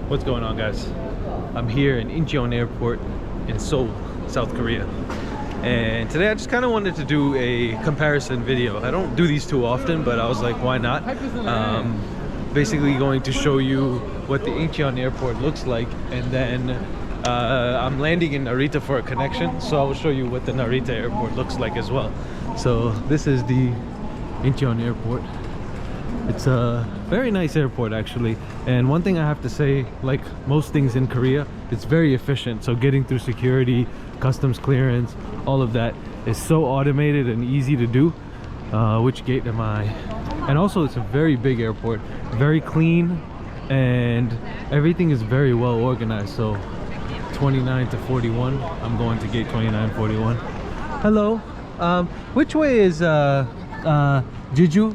What's going on, guys? I'm here in Incheon Airport in Seoul, South Korea. And today I just kind of wanted to do a comparison video. I don't do these too often, but I was like, why not? Basically going to show you what the Incheon Airport looks like, and then I'm landing in Narita for a connection, so I will show you what the Narita Airport looks like as well. So this is the Incheon Airport. It's a very nice airport actually, and one thing I have to say, like most things in Korea, it's very efficient. So getting through security, customs clearance, all of that is so automated and easy to do. Which gate am I? And also it's a very big airport, very clean, and everything is very well organized. So 29 to 41, I'm going to gate 2941. Hello, which way is Jeju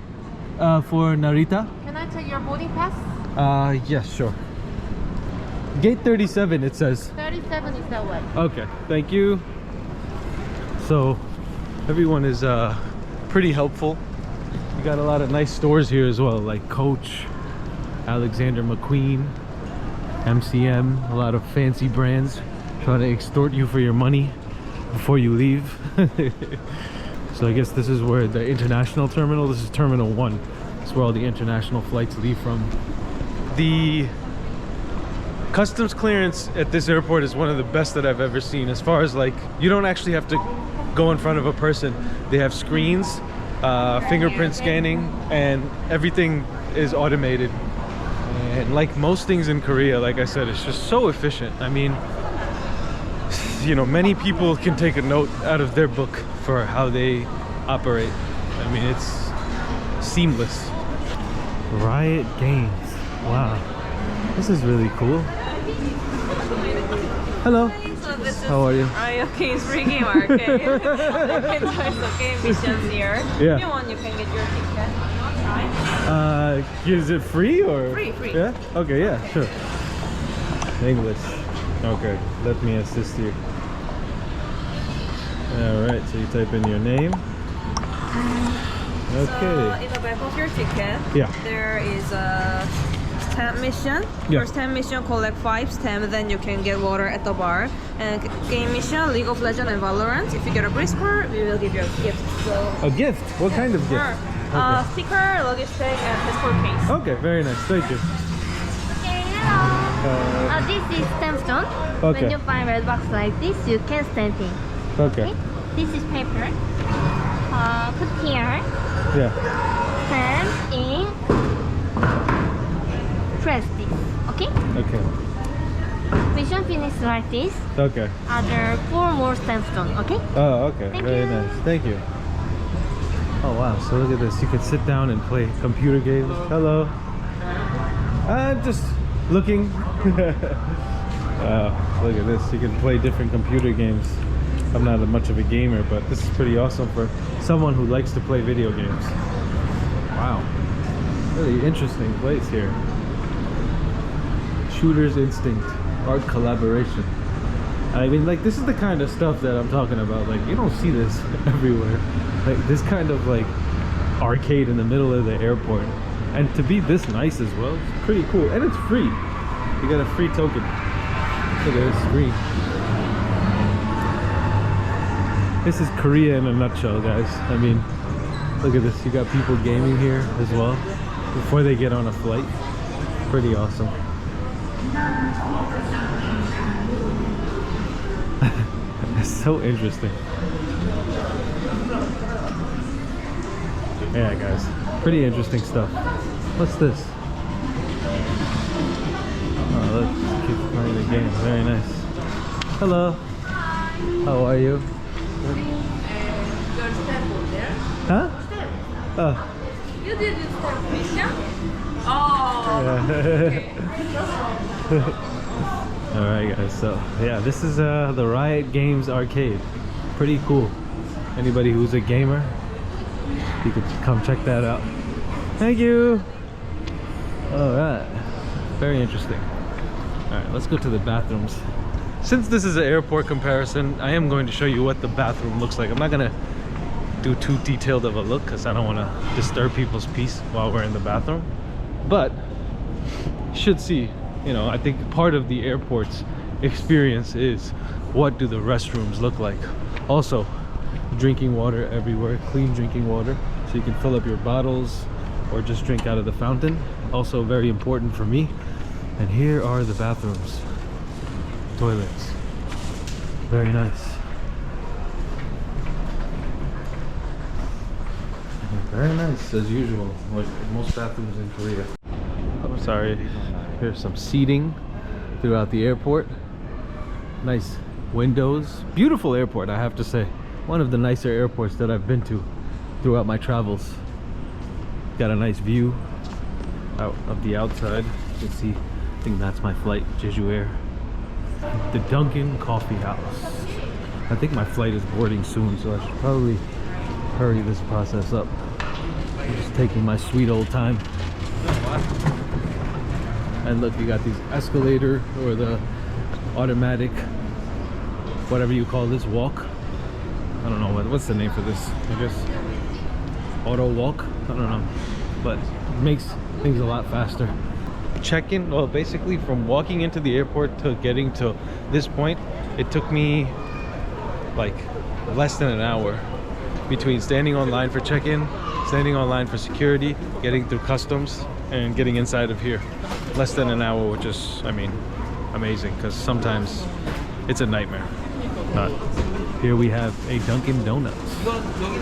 for Narita? Can I take your boarding pass? Yes, sure. Gate 37 it says. 37 is that way. Okay, thank you. So everyone is pretty helpful. You got a lot of nice stores here as well, like Coach, Alexander McQueen, MCM, a lot of fancy brands trying to extort you for your money before you leave. So I guess this is where the international terminal, this is Terminal 1. It's where all the international flights leave from. The customs clearance at this airport is one of the best that I've ever seen. As far as like, you don't actually have to go in front of a person. They have screens, fingerprint scanning, and everything is automated. And like most things in Korea, like I said, it's just so efficient. I mean, you know, many people can take a note out of their book for how they operate. I mean, it's seamless. Riot Games. Wow, this is really cool. Hello. So this is How are you? Riot Games free game arcade. You can enjoy some game missions here. Yeah. If you want, you can get your ticket. You want to try? Is it free or? Free. Yeah? Okay, yeah, sure. English. Okay, let me assist you. Alright, so you type in your name. Okay. So in the back of your ticket, Yeah. there is a stamp mission. Yeah. For stamp mission, collect 5 stamps, then you can get water at the bar. And game mission, League of Legends and Valorant. If you get a brisk score, we will give you a gift. So A gift? What kind of gift? sure. Okay. Sticker, luggage tag, and passport case. Okay, very nice. Thank you. Okay, hello. This is stamp stone. Okay. When you find red box like this, you can stamp in. Okay. This is paper. Put here. Yeah. Stamp in. Press this. Okay? Okay. Mission finish like this. Okay. Other 4 more stamp stone. Okay? Oh, okay. Thank Very you. nice. Thank you. Oh wow, so look at this. You can sit down and play computer games. Hello. I'm just looking. Wow, look at this. You can play different computer games. I'm not much of a gamer, but this is pretty awesome for someone who likes to play video games. Wow. Really interesting place here. Shooter's Instinct. Art collaboration. I mean, like, this is the kind of stuff that I'm talking about. Like, you don't see this everywhere. Like, this kind of, like, arcade in the middle of the airport. And to be this nice as well, it's pretty cool. And it's free. You got a free token. Look at this screen. This is Korea in a nutshell, guys. I mean, look at this. You got people gaming here as well before they get on a flight. Pretty awesome. It's so interesting. Yeah, guys, pretty interesting stuff. What's this? Oh, let's keep playing the game. Very nice. Hello. How are you? Your stamp there. Huh? Oh. You did this stamp mission? Oh. Yeah. Alright guys, so yeah, this is the Riot Games arcade. Pretty cool. Anybody who's a gamer, you could come check that out. Thank you. Alright, very interesting. Alright, let's go to the bathrooms. Since this is an airport comparison, I am going to show you what the bathroom looks like. I'm not gonna do too detailed of a look because I don't want to disturb people's peace while we're in the bathroom, but you should see you know, I think part of the airport's experience is what do the restrooms look like. Also, drinking water everywhere, clean drinking water, so you can fill up your bottles or just drink out of the fountain. Also very important for me. And here are the bathrooms, toilets. Very nice. Very nice, as usual, like most bathrooms in Korea. Oh, sorry. Here's some seating throughout the airport. Nice windows. Beautiful airport, I have to say. One of the nicer airports that I've been to throughout my travels. Got a nice view out of the outside. You can see, I think that's my flight, Jeju Air. The Dunkin' Coffee House. I think my flight is boarding soon, so I should probably hurry this process up. I'm just taking my sweet old time. And look, you got these escalator or the automatic, whatever you call this, walk. I don't know what's the name for this. I guess auto walk. I don't know, but it makes things a lot faster. Check-in, well, basically from walking into the airport to getting to this point, it took me like less than an hour between standing online for check-in, standing online for security, getting through customs, and getting inside of here. Less than an hour, which is, I mean, amazing, because sometimes it's a nightmare. But here we have a Dunkin' Donuts.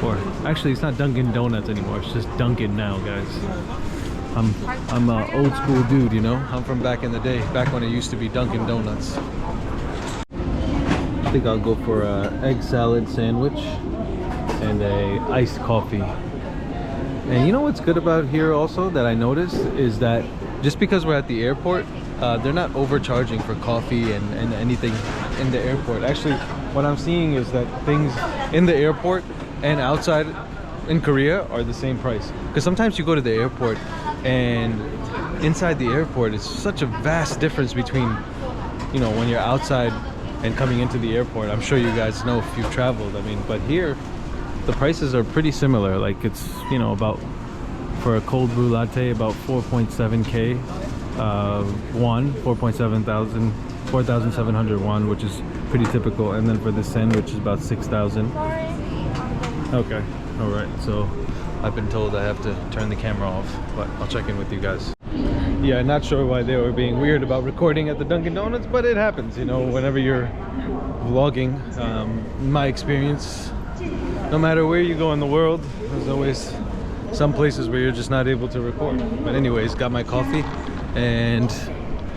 Or actually, it's not Dunkin' Donuts anymore, it's just Dunkin' now, guys. I'm an old school dude, you know? I'm from back in the day, back when it used to be Dunkin' Donuts. I think I'll go for an egg salad sandwich and a iced coffee. And you know what's good about here also that I noticed is that just because we're at the airport, they're not overcharging for coffee and anything in the airport. Actually, what I'm seeing is that things in the airport and outside in Korea are the same price. Because sometimes you go to the airport and inside the airport, it's such a vast difference between, you know, when you're outside and coming into the airport. I'm sure you guys know if you've traveled. I mean, but here the prices are pretty similar. Like it's, you know, about for a cold brew latte about 4.7k won, 4,700 won, which is pretty typical. And then for this sandwich is about 6,000. Okay, all right, so I've been told I have to turn the camera off, but I'll check in with you guys. Yeah, not sure why they were being weird about recording at the Dunkin' Donuts, but it happens, you know, whenever you're vlogging. In my experience, no matter where you go in the world, there's always some places where you're just not able to record. But anyways, got my coffee, and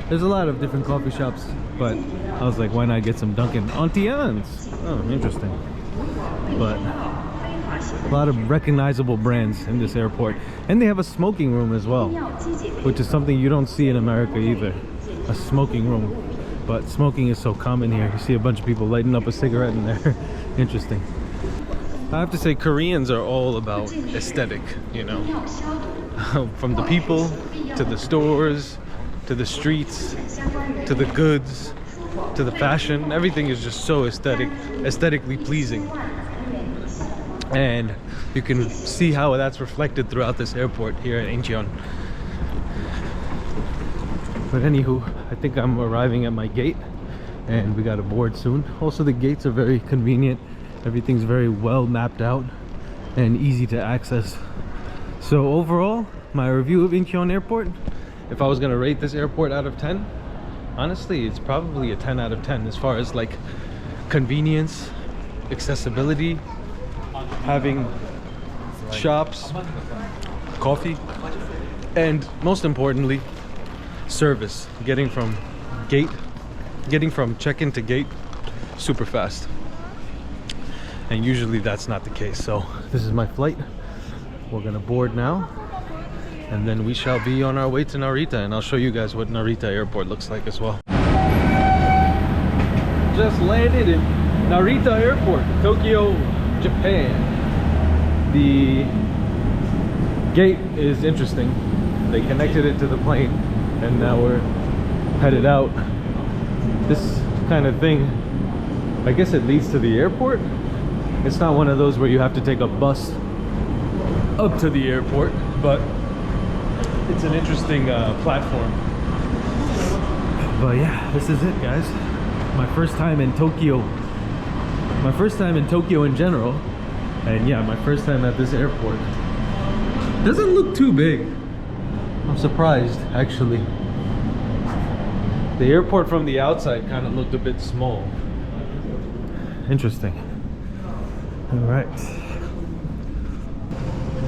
there's a lot of different coffee shops, but I was like, why not get some Dunkin' Auntians? Oh, interesting. But a lot of recognizable brands in this airport, and they have a smoking room as well, which is something you don't see in America either, a smoking room. But smoking is so common here. You see a bunch of people lighting up a cigarette in there. Interesting. I have to say, Koreans are all about aesthetic, you know. From the people to the stores to the streets to the goods to the fashion, everything is just so aesthetically pleasing. And you can see how that's reflected throughout this airport here at Incheon. But anywho, I think I'm arriving at my gate and we got to board soon. Also, the gates are very convenient. Everything's very well mapped out and easy to access. So overall, my review of Incheon Airport, if I was going to rate this airport out of 10, honestly, it's probably a 10 out of 10 as far as like convenience, accessibility, having shops, coffee, and most importantly, service. Getting from check-in to gate super fast. And usually that's not the case. So this is my flight. We're gonna board now, and then we shall be on our way to Narita, and I'll show you guys what Narita Airport looks like as well. Just landed in Narita Airport, Tokyo, Japan. The gate is interesting. They connected it to the plane, and now we're headed out. This kind of thing, I guess it leads to the airport. It's not one of those where you have to take a bus up to the airport, but it's an interesting platform. But yeah, this is it, guys. My first time in Tokyo. My first time in Tokyo in general. And yeah, my first time at this airport. Doesn't look too big. I'm surprised, actually. The airport from the outside kind of looked a bit small. Interesting. All right.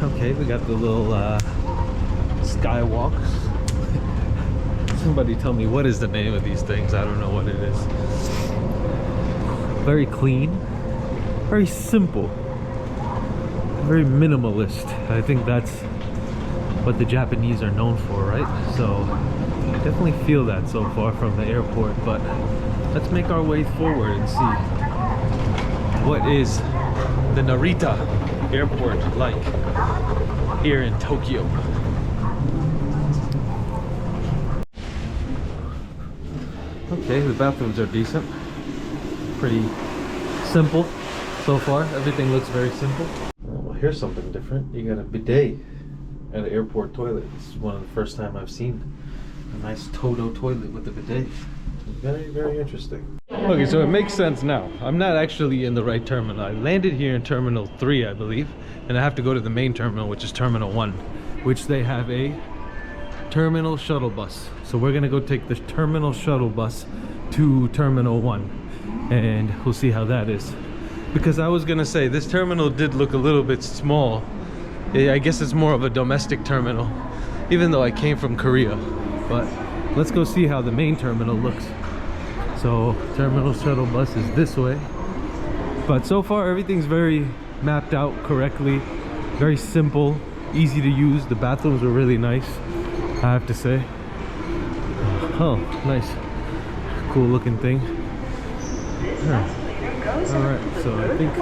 Okay, we got the little skywalks. Somebody tell me, what is the name of these things? I don't know what it is. Very clean, very simple, very minimalist. I think that's what the Japanese are known for, right? So definitely feel that so far from the airport, but let's make our way forward and see what is the Narita Airport like here in Tokyo. Okay, the bathrooms are decent. Pretty simple so far. Everything looks very simple. Well, here's something different. You got a bidet at an airport toilet. This is one of the first time I've seen a nice Toto toilet with a bidet. Very, very interesting. Okay, so it makes sense now. I'm not actually in the right terminal. I landed here in Terminal 3, I believe, and I have to go to the main terminal, which is Terminal 1, which they have a terminal shuttle bus. So we're gonna go take the terminal shuttle bus to Terminal 1, and we'll see how that is. Because I was gonna say, this terminal did look a little bit small. I guess it's more of a domestic terminal, even though I came from Korea. But let's go see how the main terminal looks. So terminal shuttle bus is this way, but so far everything's very mapped out correctly, very simple, easy to use. The bathrooms are really nice, I have to say. Oh, nice, cool looking thing. Yeah. All right, so I think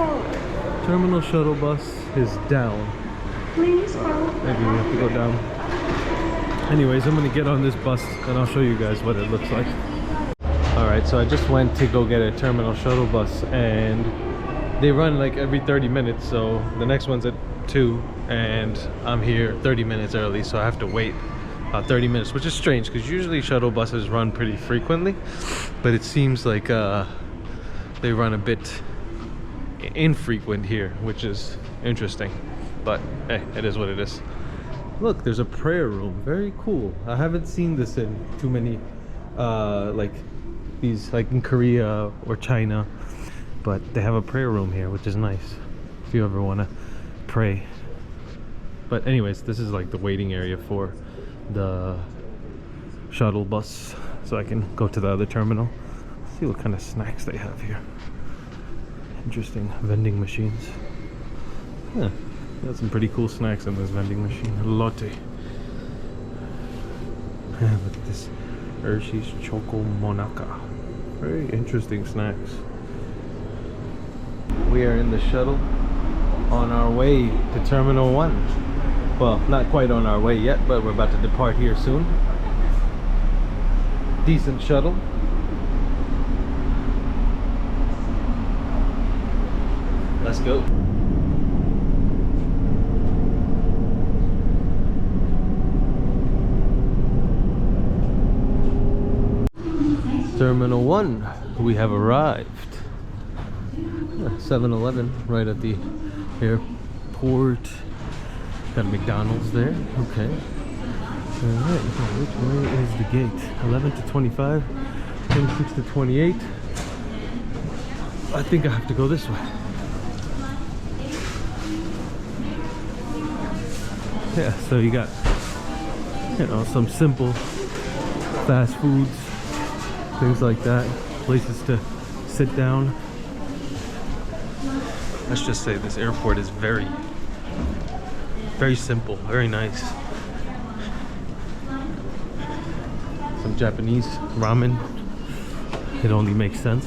terminal shuttle bus is down. Maybe we have to go down. Anyways, I'm gonna get on this bus and I'll show you guys what it looks like. All right, so I just went to go get a terminal shuttle bus, and they run like every 30 minutes. So the next one's at 2, and I'm here 30 minutes early, so I have to wait 30 minutes, which is strange because usually shuttle buses run pretty frequently, but it seems like they run a bit infrequent here, which is interesting. But hey, it is what it is. Look, there's a prayer room. Very cool. I haven't seen this in too many like these, like in Korea or China, but they have a prayer room here, which is nice if you ever want to pray. But anyways, this is like the waiting area for the shuttle bus, so I can go to the other terminal. See what kind of snacks they have here. Interesting vending machines. Yeah, got some pretty cool snacks in this vending machine. Latte. Look at this Hershey's Choco Monaca. Very interesting snacks. We are in the shuttle on our way to Terminal 1. Well, not quite on our way yet, but we're about to depart here soon. Decent shuttle. Let's go. Terminal 1, we have arrived. 7-Eleven right at the airport. Got a McDonald's there. Okay. Alright, which way is the gate? 11 to 25, 26 to 28. I think I have to go this way. Yeah, so you got, you know, some simple fast foods, things like that, places to sit down. Let's just say this airport is very simple, very nice. Some Japanese ramen. It only makes sense.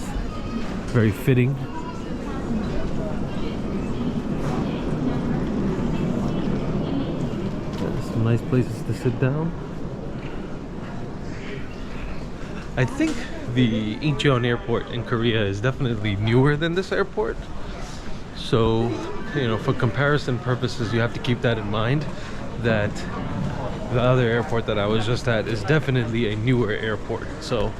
Very fitting. Some nice places to sit down. I think the Incheon Airport in Korea is definitely newer than this airport. So, you know, for comparison purposes, you have to keep that in mind, that the other airport that I was just at is definitely a newer airport. So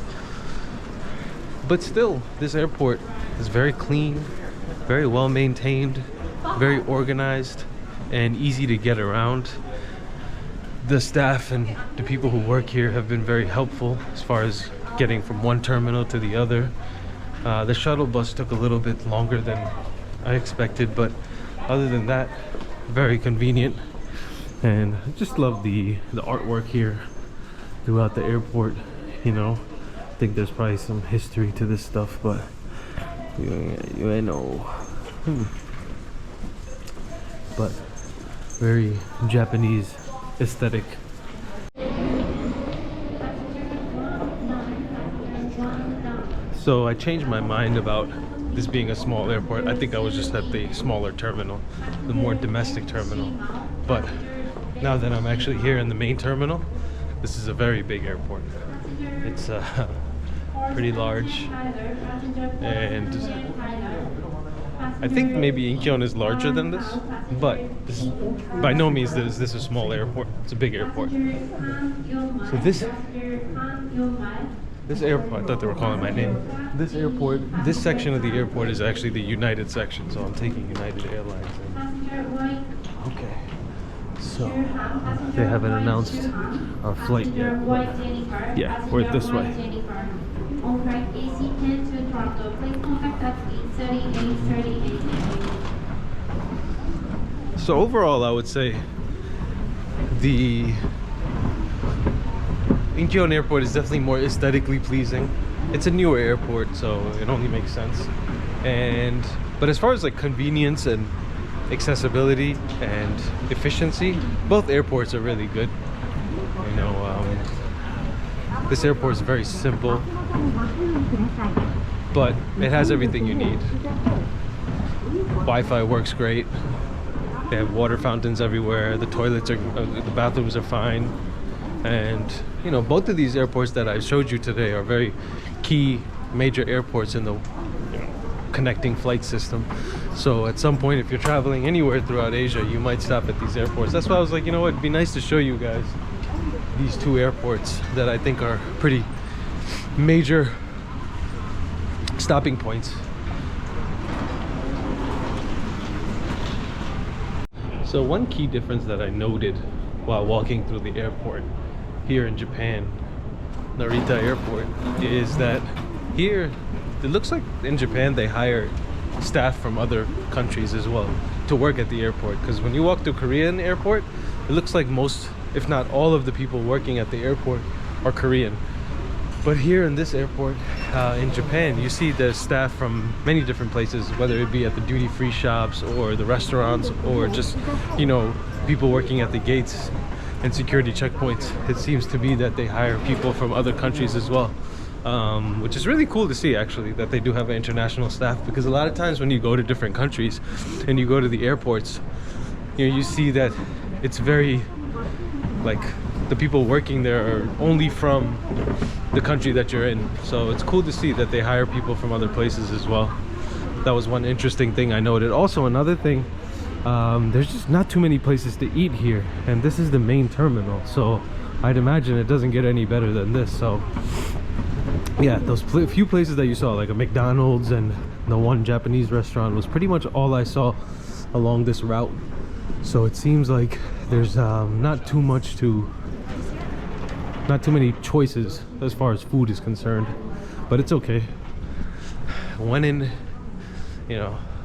But still, this airport is very clean, very well maintained, very organized, and easy to get around. The staff and the people who work here have been very helpful as far as getting from one terminal to the other. The shuttle bus took a little bit longer than I expected, but other than that, very convenient. And I just love the artwork here throughout the airport. You know, I think there's probably some history to this stuff, but you know. But very Japanese aesthetic. So I changed my mind about this being a small airport. I think I was just at the smaller terminal, the more domestic terminal. But now that I'm actually here in the main terminal, this is a very big airport. It's pretty large, and I think maybe Incheon is larger than this, but this, by no means is this a small airport. It's a big airport. So this airport, I thought they were calling my name. This airport, this section of the airport is actually the United section, so I'm taking United Airlines in. Okay. So they haven't announced our flight yet. Yeah, we're this way. So overall, I would say the Incheon Airport is definitely more aesthetically pleasing. It's a newer airport, so it only makes sense. But as far as like convenience and accessibility and efficiency, both airports are really good. You know, this airport is very simple, but it has everything you need. Wi-Fi works great. They have water fountains everywhere. The toilets are, the bathrooms are fine. And you know, both of these airports that I showed you today are very key major airports in the connecting flight system. So at some point, if you're traveling anywhere throughout Asia, you might stop at these airports. That's why I was like, you know what, it'd be nice to show you guys these two airports that I think are pretty major stopping points. So one key difference that I noted while walking through the airport here in Japan, Narita Airport, is that here it looks like in Japan they hire staff from other countries as well to work at the airport. Because when you walk through Korean airport, it looks like most, if not all, of the people working at the airport are Korean. But here in this airport in Japan, you see the staff from many different places, whether it be at the duty-free shops or the restaurants, or just, you know, people working at the gates and security checkpoints. It seems to be that they hire people from other countries as well, which is really cool to see, actually, that they do have an international staff. Because a lot of times when you go to different countries and you go to the airports, you know, you see that it's very, like, the people working there are only from the country that you're in. So it's cool to see that they hire people from other places as well. That was one interesting thing I noted. Also, another thing, there's just not too many places to eat here, and this is the main terminal, so I'd imagine it doesn't get any better than this. So yeah, those few places that you saw, like a McDonald's and the one Japanese restaurant, was pretty much all I saw along this route. So it seems like there's not too many choices as far as food is concerned, but it's okay.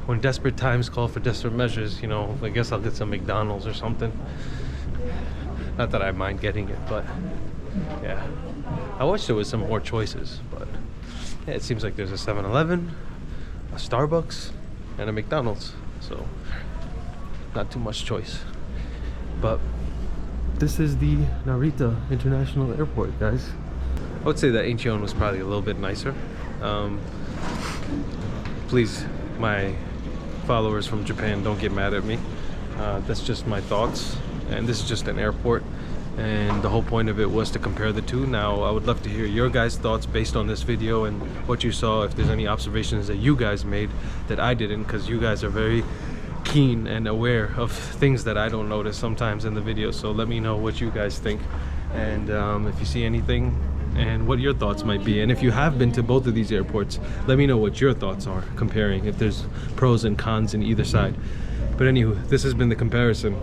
When desperate times call for desperate measures, you know, I guess I'll get some McDonald's or something. Not that I mind getting it, but yeah, I wish there was some more choices. But yeah, it seems like there's a 7-Eleven, a Starbucks, and a McDonald's, so not too much choice. But this is the Narita International Airport, guys. I would say that Incheon was probably a little bit nicer. Please, my followers from Japan, don't get mad at me. That's just my thoughts, and this is just an airport, and the whole point of it was to compare the two. Now, I would love to hear your guys' thoughts based on this video and what you saw, if there's any observations that you guys made that I didn't, because you guys are very keen and aware of things that I don't notice sometimes in the video. So let me know what you guys think, and if you see anything and what your thoughts might be. And if you have been to both of these airports, let me know what your thoughts are, comparing if there's pros and cons in either side. But anywho, this has been the comparison.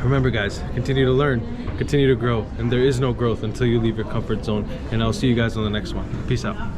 Remember guys, continue to learn, continue to grow, and there is no growth until you leave your comfort zone. And I'll see you guys on the next one. Peace out.